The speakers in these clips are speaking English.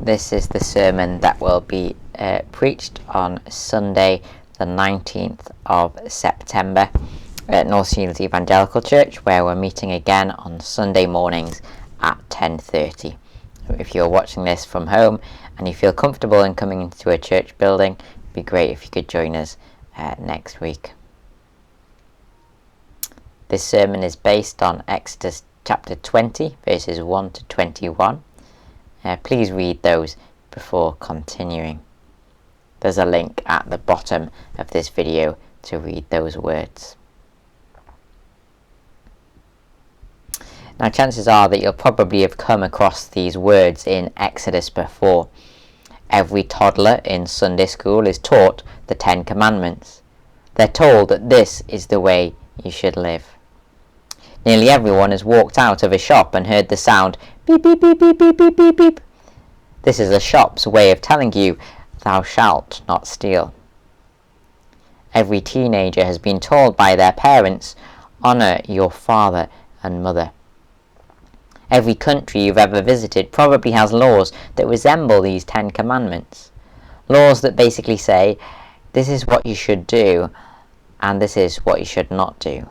This is the sermon that will be preached on Sunday the 19th of September at North Shields Evangelical Church, where we're meeting again on Sunday mornings at 10:30. If you're watching this from home and you feel comfortable in coming into a church building, it'd be great if you could join us next week. This sermon is based on Exodus chapter 20, verses 1 to 21. Please read those before continuing. There's a link at the bottom of this video to read those words. Now, chances are that you'll probably have come across these words in Exodus before. Every toddler in Sunday school is taught the Ten Commandments. They're told that this is the way you should live. Nearly everyone has walked out of a shop and heard the sound beep, beep, beep, beep, beep, beep, beep, beep. This is a shop's way of telling you, thou shalt not steal. Every teenager has been told by their parents, honour your father and mother. Every country you've ever visited probably has laws that resemble these 10 commandments. Laws that basically say, this is what you should do, and this is what you should not do.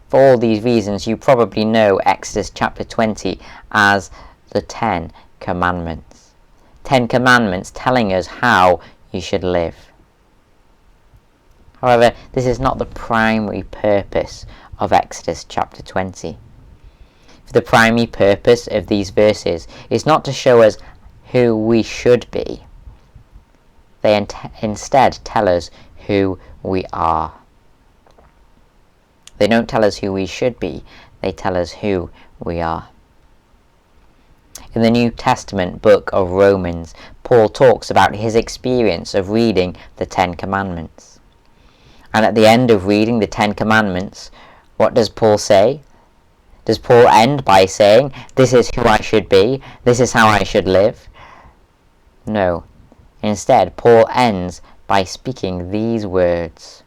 For all these reasons, you probably know Exodus chapter 20 as the 10 Commandments. 10 Commandments telling us how you should live. However, this is not the primary purpose of Exodus chapter 20. The primary purpose of these verses is not to show us who we should be. They instead tell us who we are. They don't tell us who we should be, they tell us who we are. In the New Testament book of Romans, Paul talks about his experience of reading the 10 Commandments. And at the end of reading the 10 Commandments, what does Paul say? Does Paul end by saying, this is who I should be, this is how I should live? No. Instead, Paul ends by speaking these words.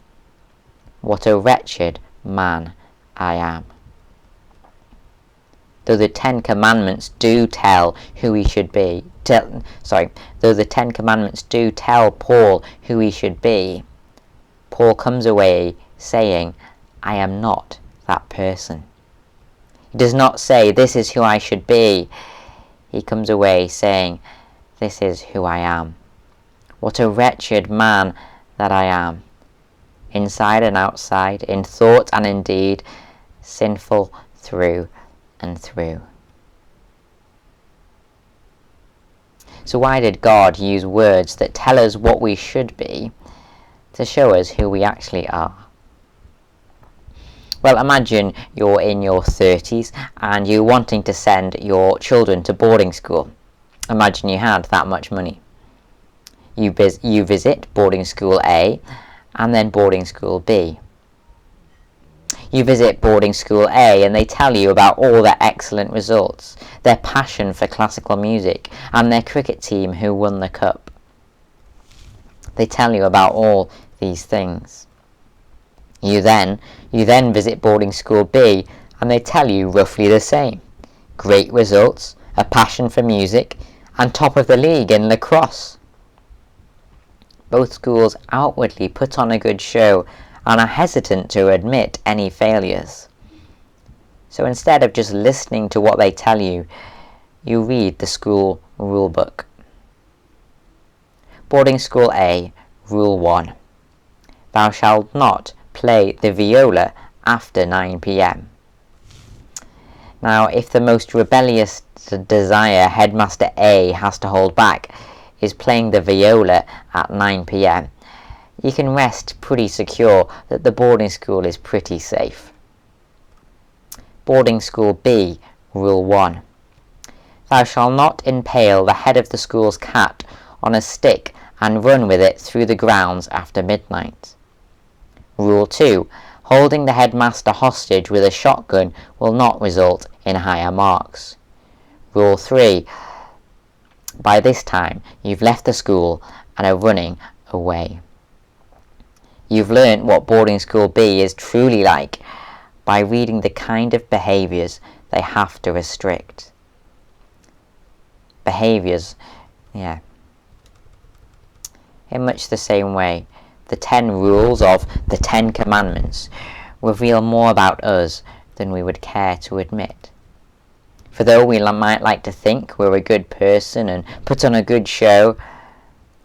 What a wretched man I am. Though the 10 Commandments do tell who he should be, though the 10 Commandments do tell Paul who he should be, Paul comes away saying, I am not that person. He does not say, this is who I should be. He comes away saying, this is who I am. What a wretched man that I am. Inside and outside, in thought and in deed, sinful through and through. So why did God use words that tell us what we should be to show us who we actually are? Well, imagine you're in your 30s and you're wanting to send your children to boarding school. Imagine you had that much money. You visit boarding school A and then boarding school B. You visit boarding school A and they tell you about all their excellent results, their passion for classical music, and their cricket team who won the cup. They tell you about all these things. You then visit boarding school B and they tell you roughly the same. Great results, a passion for music, and top of the league in lacrosse. Both schools outwardly put on a good show and are hesitant to admit any failures. So instead of just listening to what they tell you, you read the school rule book. Boarding school A, Rule 1. Thou shalt not play the viola after 9 p.m. Now, if the most rebellious desire Headmaster A has to hold back is playing the viola at 9 p.m, you can rest pretty secure that the boarding school is pretty safe. Boarding school B, Rule 1. Thou shalt not impale the head of the school's cat on a stick and run with it through the grounds after midnight. Rule 2. Holding the headmaster hostage with a shotgun will not result in higher marks. Rule 3. By this time, you've left the school and are running away. You've learnt what boarding school B is truly like by reading the kind of behaviours they have to restrict. behaviours. Yeah. In much the same way, the 10 rules of the 10 Commandments reveal more about us than we would care to admit. For though we might like to think we're a good person and put on a good show,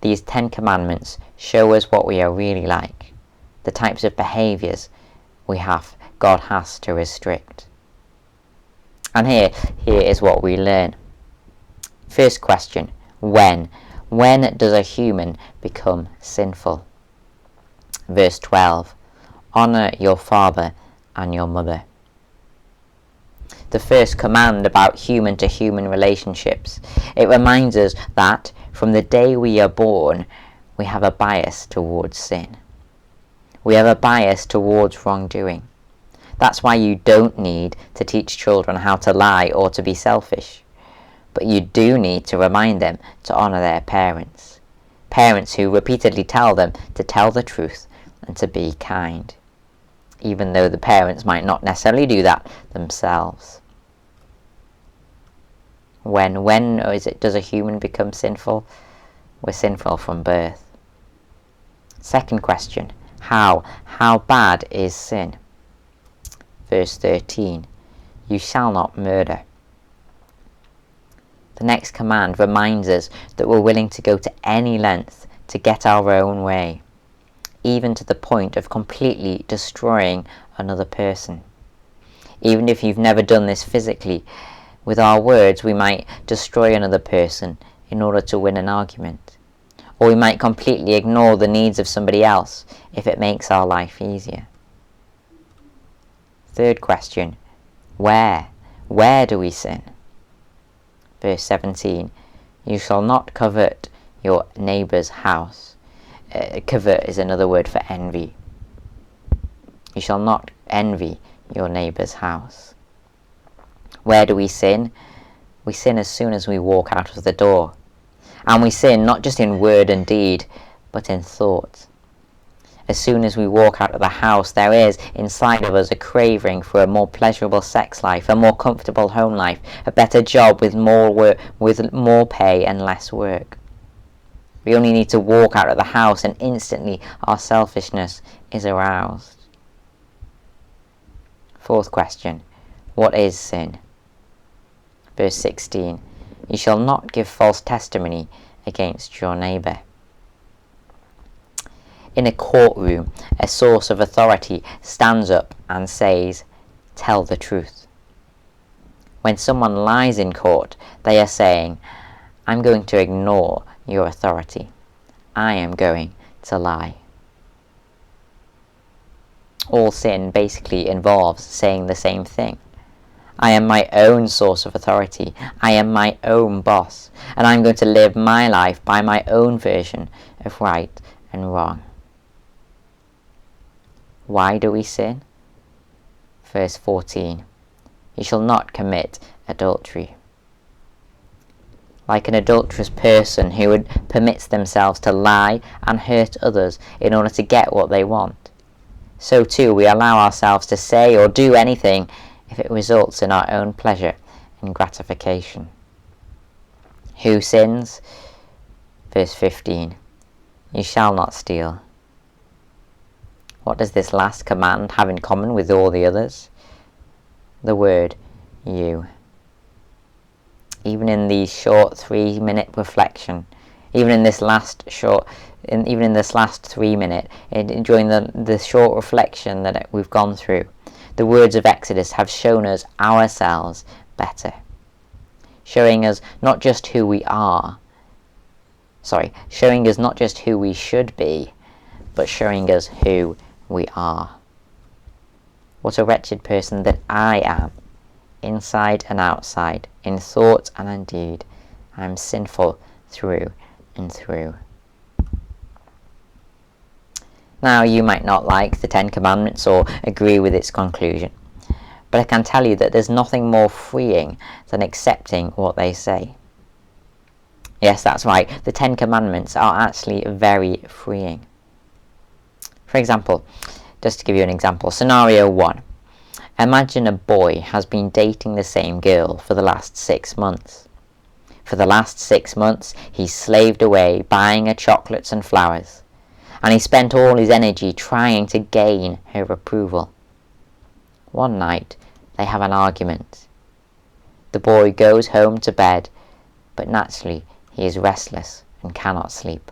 these 10 Commandments show us what we are really like, the types of behaviours God has to restrict. And here is what we learn. First question, when? When does a human become sinful? Verse 12, honour your father and your mother. The first command about human-to-human relationships. It reminds us that from the day we are born, we have a bias towards sin. We have a bias towards wrongdoing. That's why you don't need to teach children how to lie or to be selfish. But you do need to remind them to honour their parents. Parents who repeatedly tell them to tell the truth and to be kind, even though the parents might not necessarily do that themselves. When does a human become sinful? We're sinful from birth. Second question, how? How bad is sin? Verse 13, you shall not murder. The next command reminds us that we're willing to go to any length to get our own way, even to the point of completely destroying another person. Even if you've never done this physically, with our words we might destroy another person in order to win an argument. Or we might completely ignore the needs of somebody else if it makes our life easier. Third question, where? Where do we sin? Verse 17, you shall not covet your neighbour's house. Covet is another word for envy. You shall not envy your neighbour's house. Where do we sin? We sin as soon as we walk out of the door. And we sin not just in word and deed, but in thought. As soon as we walk out of the house, there is inside of us a craving for a more pleasurable sex life, a more comfortable home life, a better job with more work, with more pay and less work. We only need to walk out of the house and instantly our selfishness is aroused. Fourth question, what is sin? Verse 16, you shall not give false testimony against your neighbour. In a courtroom, a source of authority stands up and says, tell the truth. When someone lies in court, they are saying, I'm going to ignore your authority. I am going to lie. All sin basically involves saying the same thing. I am my own source of authority. I am my own boss, and I'm going to live my life by my own version of right and wrong. Why do we sin? Verse 14, you shall not commit adultery. Like an adulterous person who permits themselves to lie and hurt others in order to get what they want, so too we allow ourselves to say or do anything if it results in our own pleasure and gratification. Who sins? Verse 15, you shall not steal. What does this last command have in common with all the others? The word you. Even in the short 3-minute reflection, even in this last 3 minutes, during the short reflection that we've gone through, the words of Exodus have shown us ourselves better, showing us not just who we should be, but showing us who we are. What a wretched person that I am, inside and outside, in thought and in deed. I am sinful through and through. Now, you might not like the 10 Commandments or agree with its conclusion, but I can tell you that there's nothing more freeing than accepting what they say. Yes, that's right, the 10 Commandments are actually very freeing. For example, just to give you an example, scenario 1. Imagine a boy has been dating the same girl for the last 6 months. For the last 6 months he slaved away buying her chocolates and flowers, and he spent all his energy trying to gain her approval. One night they have an argument. The boy goes home to bed, but naturally he is restless and cannot sleep.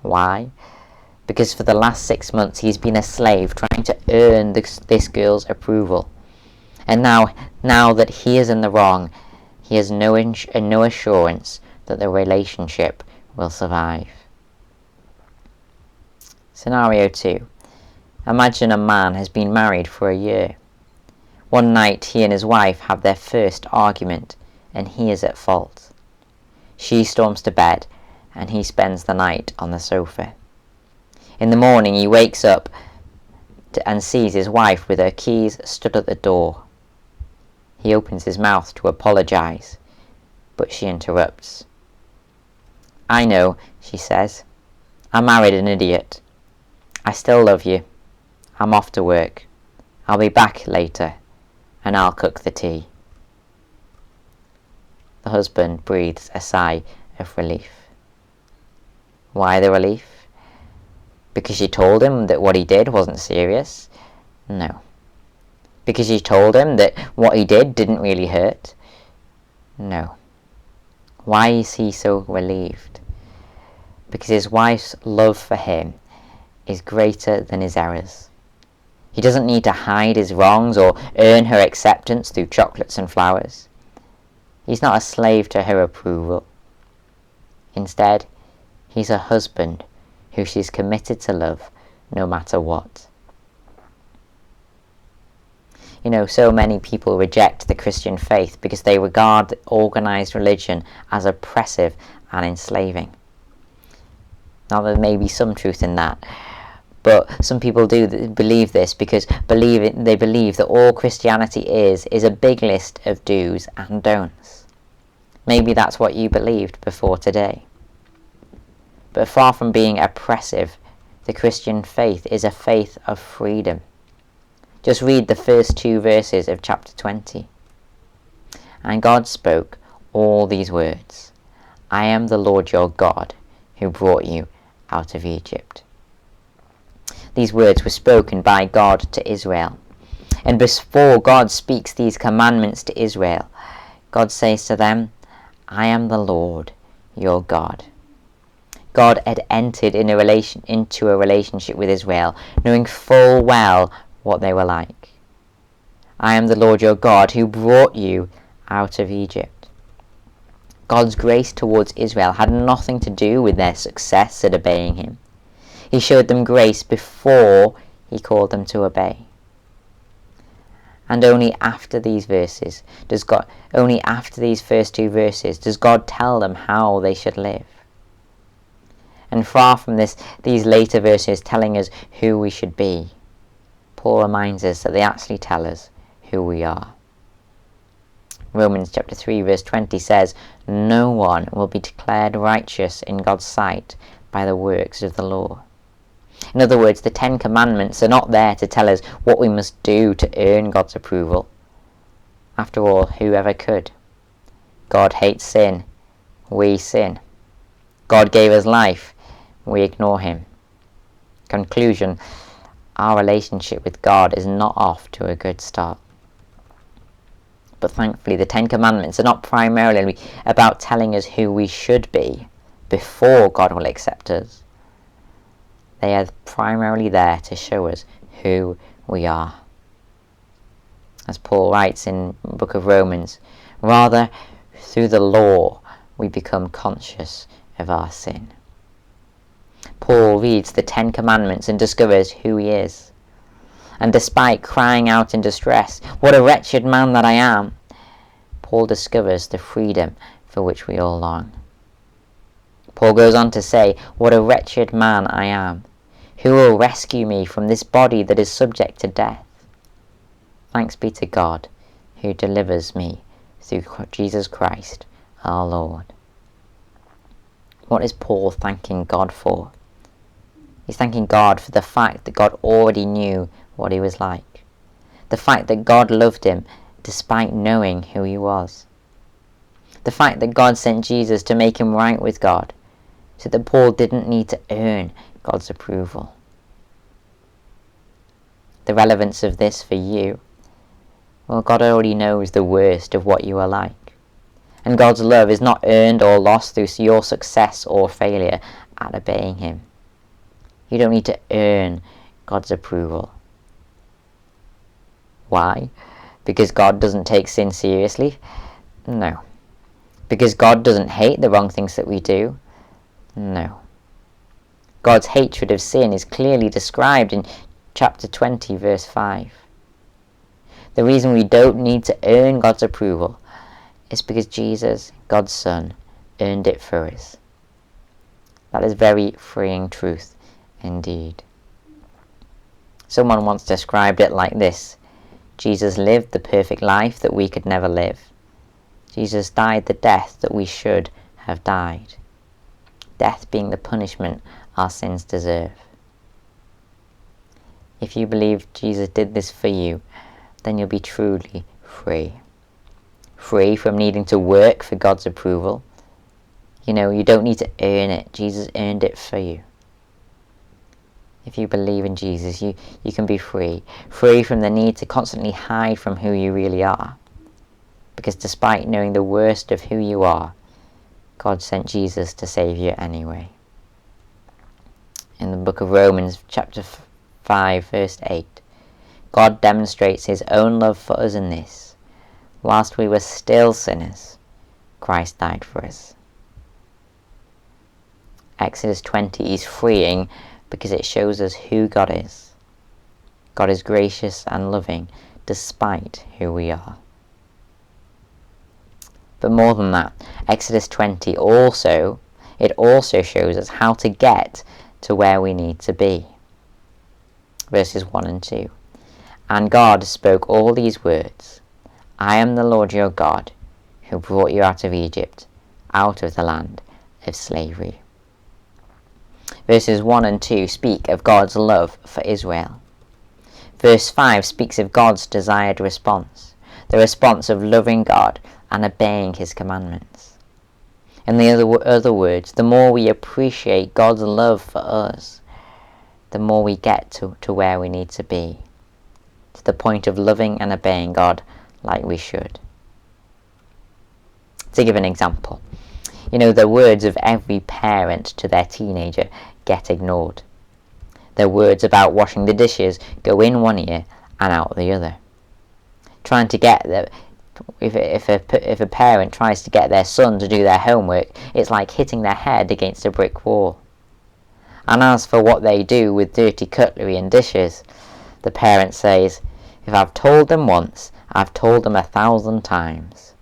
Why? Because for the last 6 months he's been a slave trying to earn this girl's approval. And now that he is in the wrong, he has no assurance that the relationship will survive. Scenario 2. Imagine a man has been married for a year. One night he and his wife have their first argument, and he is at fault. She storms to bed, and he spends the night on the sofa. In the morning he wakes up and sees his wife with her keys stood at the door. He opens his mouth to apologize, but she interrupts. "I know," she says. "I married an idiot. I still love you. I'm off to work. I'll be back later, and I'll cook the tea." The husband breathes a sigh of relief. Why the relief? Because she told him that what he did wasn't serious? No. Because she told him that what he did didn't really hurt? No. Why is he so relieved? Because his wife's love for him is greater than his errors. He doesn't need to hide his wrongs or earn her acceptance through chocolates and flowers. He's not a slave to her approval. Instead, he's a husband who she's committed to love no matter what. You know, so many people reject the Christian faith because they regard organized religion as oppressive and enslaving. Now, there may be some truth in that, but some people do believe this because they believe that all Christianity is a big list of do's and don'ts. Maybe that's what you believed before today. But far from being oppressive, the Christian faith is a faith of freedom. Just read the first 2 verses of chapter 20. "And God spoke all these words, I am the Lord your God, who brought you out of Egypt." These words were spoken by God to Israel. And before God speaks these commandments to Israel, God says to them, "I am the Lord your God." God had entered into a relationship with Israel, knowing full well what they were like. "I am the Lord your God who brought you out of Egypt." God's grace towards Israel had nothing to do with their success at obeying him. He showed them grace before he called them to obey. And only after these first 2 verses does God tell them how they should live. And far from these later verses telling us who we should be, Paul reminds us that they actually tell us who we are. Romans chapter 3 verse 20 says, "No one will be declared righteous in God's sight by the works of the law." In other words, the 10 Commandments are not there to tell us what we must do to earn God's approval. After all, whoever could? God hates sin. We sin. God gave us life. We ignore him. Conclusion: our relationship with God is not off to a good start. But thankfully, the 10 Commandments are not primarily about telling us who we should be before God will accept us. They are primarily there to show us who we are. As Paul writes in the book of Romans, rather, through the law, we become conscious of our sin. Paul reads the 10 Commandments and discovers who he is. And despite crying out in distress, "What a wretched man that I am!" Paul discovers the freedom for which we all long. Paul goes on to say, "What a wretched man I am! Who will rescue me from this body that is subject to death?" Thanks be to God, who delivers me through Jesus Christ, our Lord. What is Paul thanking God for? He's thanking God for the fact that God already knew what he was like. The fact that God loved him despite knowing who he was. The fact that God sent Jesus to make him right with God, so that Paul didn't need to earn God's approval. The relevance of this for you, well, God already knows the worst of what you are like. And God's love is not earned or lost through your success or failure at obeying him. You don't need to earn God's approval. Why? Because God doesn't take sin seriously? No. Because God doesn't hate the wrong things that we do? No. God's hatred of sin is clearly described in chapter 20, verse 5. The reason we don't need to earn God's approval is because Jesus, God's Son, earned it for us. That is very freeing truth indeed. Someone once described it like this: Jesus lived the perfect life that we could never live. Jesus died the death that we should have died. Death being the punishment our sins deserve. If you believe Jesus did this for you, then you'll be truly free. Free from needing to work for God's approval. You don't need to earn it. Jesus earned it for you. If you believe in Jesus, you can be free. Free from the need to constantly hide from who you really are. Because despite knowing the worst of who you are, God sent Jesus to save you anyway. In the book of Romans, chapter 5, verse 8, God demonstrates his own love for us in this: whilst we were still sinners, Christ died for us. Exodus 20 is freeing because it shows us who God is. God is gracious and loving despite who we are. But more than that, Exodus 20 also shows us how to get to where we need to be. Verses 1 and 2. And God spoke all these words: I am the Lord your God, who brought you out of Egypt, out of the land of slavery. Verses 1 and 2 speak of God's love for Israel. Verse 5 speaks of God's desired response, the response of loving God and obeying his commandments. In the other words, the more we appreciate God's love for us, the more we get to where we need to be, to the point of loving and obeying God like we should. To give an example, the words of every parent to their teenager get ignored. Their words about washing the dishes go in one ear and out the other. If a parent tries to get their son to do their homework, it's like hitting their head against a brick wall. And as for what they do with dirty cutlery and dishes, the parent says, if I've told them once, I've told them 1,000 times.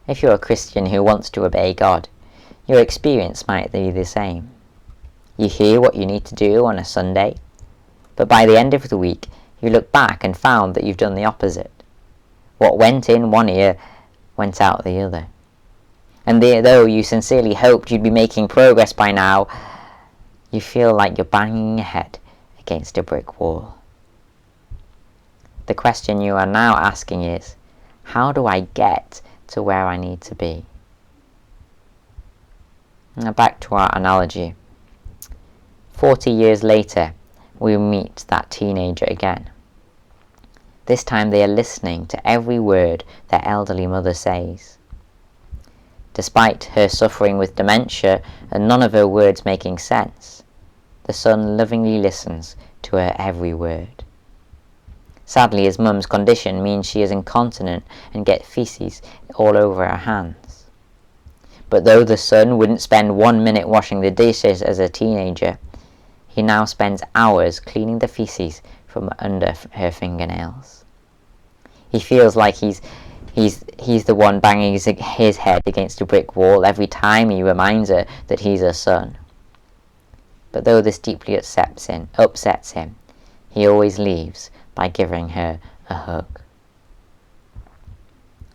If you're a Christian who wants to obey God, your experience might be the same. You hear what you need to do on a Sunday, but by the end of the week, you look back and found that you've done the opposite. What went in one ear went out the other. And though you sincerely hoped you'd be making progress by now, you feel like you're banging your head against a brick wall. The question you are now asking is, how do I get to where I need to be? Now back to our analogy. 40 years later, we meet that teenager again. This time they are listening to every word their elderly mother says. Despite her suffering with dementia and none of her words making sense, the son lovingly listens to her every word. Sadly, his mum's condition means she is incontinent and gets feces all over her hands. But though the son wouldn't spend 1 minute washing the dishes as a teenager, he now spends hours cleaning the feces from under her fingernails. He feels like he's the one banging his head against a brick wall every time he reminds her that he's her son. But though this deeply upsets him, he always leaves by giving her a hug.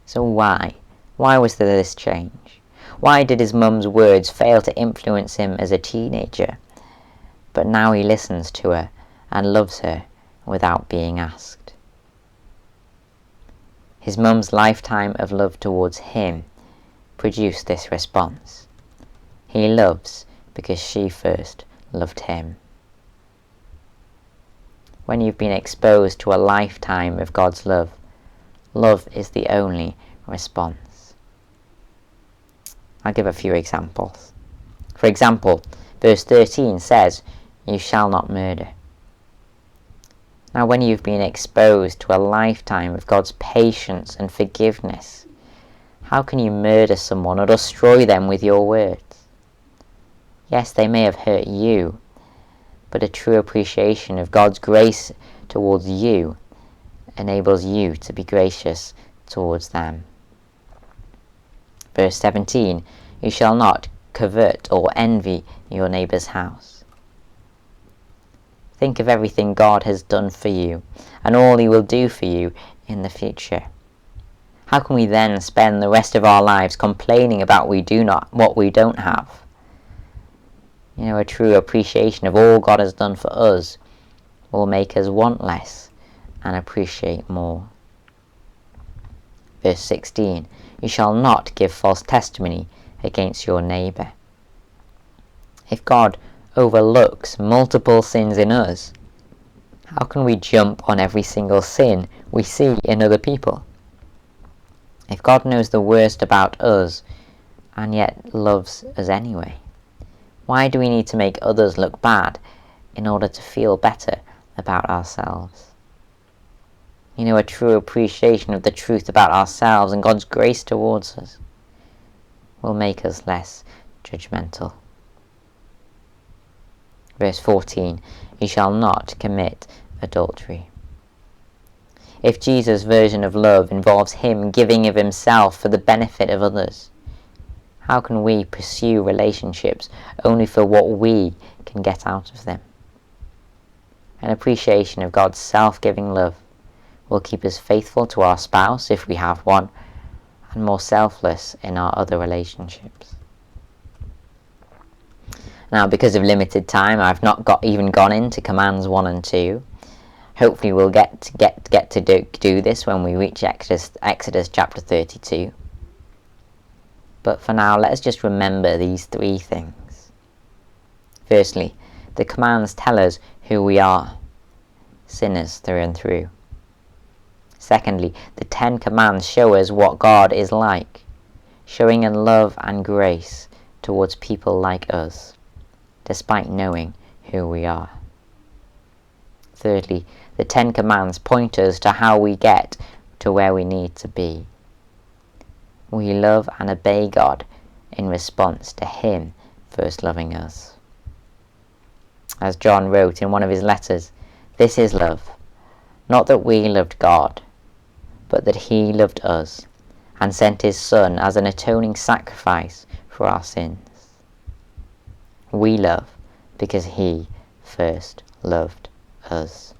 So why? Why was there this change? Why did his mum's words fail to influence him as a teenager? But now he listens to her and loves her without being asked. His mum's lifetime of love towards him produced this response. He loves because she first loved him. When you've been exposed to a lifetime of God's love, love is the only response. I'll give a few examples. For example, verse 13 says, "You shall not murder." Now, when you've been exposed to a lifetime of God's patience and forgiveness, how can you murder someone or destroy them with your words? Yes, they may have hurt you, but a true appreciation of God's grace towards you enables you to be gracious towards them. Verse 17, "You shall not covet or envy your neighbour's house." Think of everything God has done for you and all He will do for you in the future. How can we then spend the rest of our lives complaining about what we don't have? A true appreciation of all God has done for us will make us want less and appreciate more. Verse 16, "You shall not give false testimony against your neighbour." If God overlooks multiple sins in us, how can we jump on every single sin we see in other people? If God knows the worst about us and yet loves us anyway, why do we need to make others look bad in order to feel better about ourselves? A true appreciation of the truth about ourselves and God's grace towards us will make us less judgmental. Verse 14, "You shall not commit adultery." If Jesus' version of love involves Him giving of Himself for the benefit of others, how can we pursue relationships only for what we can get out of them? An appreciation of God's self-giving love will keep us faithful to our spouse, if we have one, and more selfless in our other relationships. Now, because of limited time, I've not even gone into commands 1 and 2. Hopefully we'll get to do this when we reach Exodus chapter 32. But for now, let's just remember these 3 things. Firstly, the commands tell us who we are, sinners through and through. Secondly, the 10 commands show us what God is like, showing in love and grace towards people like us, despite knowing who we are. Thirdly, the 10 commands point us to how we get to where we need to be. We love and obey God in response to Him first loving us. As John wrote in one of his letters, "This is love, not that we loved God, but that He loved us and sent His Son as an atoning sacrifice for our sins." We love because He first loved us.